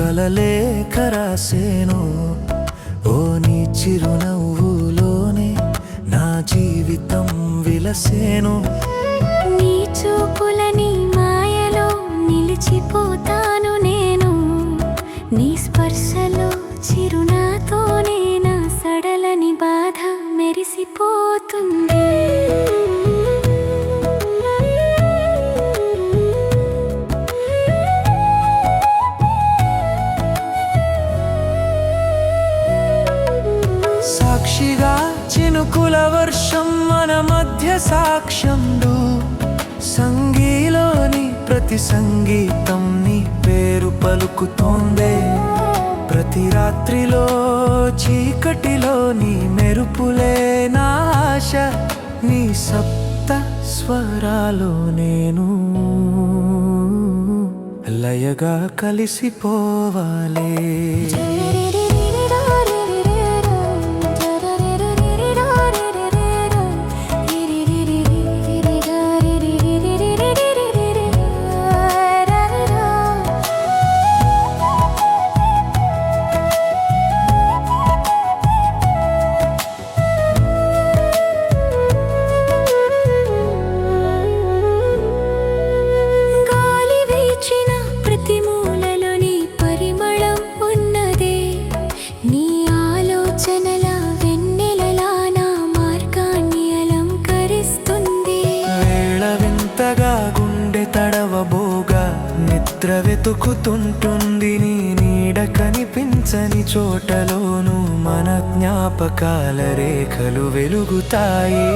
కలలేఖ రాసేను. ఓ నీ చిరునవ్వులోనే నా జీవితం విలసేను. నీ చూపులని మాయలో నిలిచిపోతాను నేను. నీ స్పర్శలో చిరునాతోనే నా సడలని బాధ మెరిసిపోతుంది. సాక్షిగా చినుకుల వర్షం మన మధ్య సాక్ష్యంలో, సంగీలోని ప్రతి సంగీతం నీ పేరు పలుకుతోందే. ప్రతి రాత్రిలో చీకటిలో నీ మెరుపులే నా ఆశ. నీ సప్త స్వరాలో నేను లయగా కలిసిపోవాలే. గుండె తడవబోగా నిద్ర వెతుకుతుంటుంది. నీ నీడ కనిపించని చోటలోను మన జ్ఞాపకాల రేఖలు వెలుగుతాయి.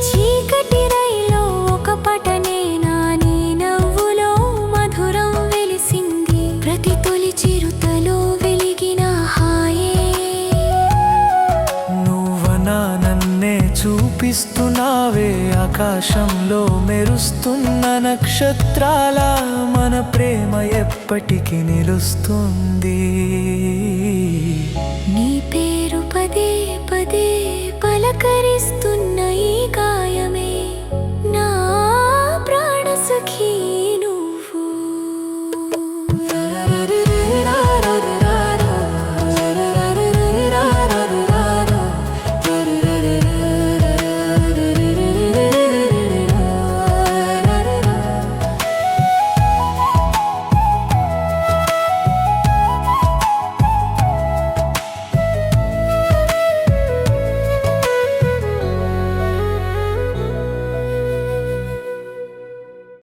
చీకటి రైలో ఒక పటనే నా నీ నవ్వులో మధురం వెలిసింది. ప్రతి తొలి చిరుతలో వెలిగిన హాయే. నువ్వనా నన్నే చూపిస్తున్నావే, ఆకాశంలో మెరుస్తున్న నక్షత్రాల మన ప్రేమ ఎప్పటికీ నిలుస్తుంది. నీ పేరు పదే పదే పలకరిస్తున్న ఈ గాయమే నా ప్రాణ సఖీ.